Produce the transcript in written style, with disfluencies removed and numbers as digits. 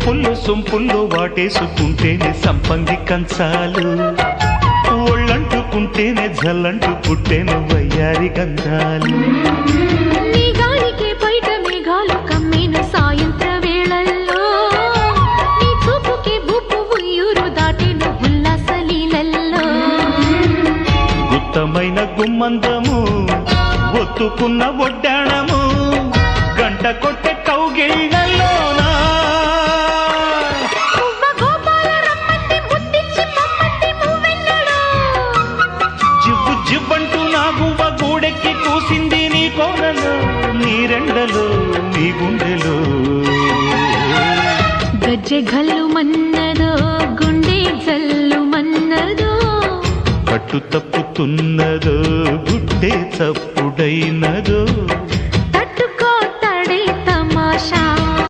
వంపుల్లో సొంపుల్లో వాటేసుకుంటేనే సంపంగి కంచాలు, ఒళ్ళంటుకుంటేనే జల్లంటు పుట్టేను వయ్యారి గంధాలు. నీ గాలికే బయట మేఘాలు కమ్మేను సాయంత్ర వేళల్లో, నీ చూపుకే బుప్పు ఉయ్యూరు దాటేను ఉల్లాస లీలల్లో. గుత్తమైన గుమ్మందము ఒత్తుకున్న ఒడ్డాణము గంట కొట్టే కౌగిళ్ళలోనా జివ్వు జివ్వంటూ నా గువ్వ గూడెక్కి కూసింది నీ కోనలో, నీ రెండలో నీ గుండెలో. గజ్జె గల్లు మన్నదో గుండె జల్లు మన్నదో, పట్టు తప్పుతున్నదో గుడ్డే చప్పుడైనదో.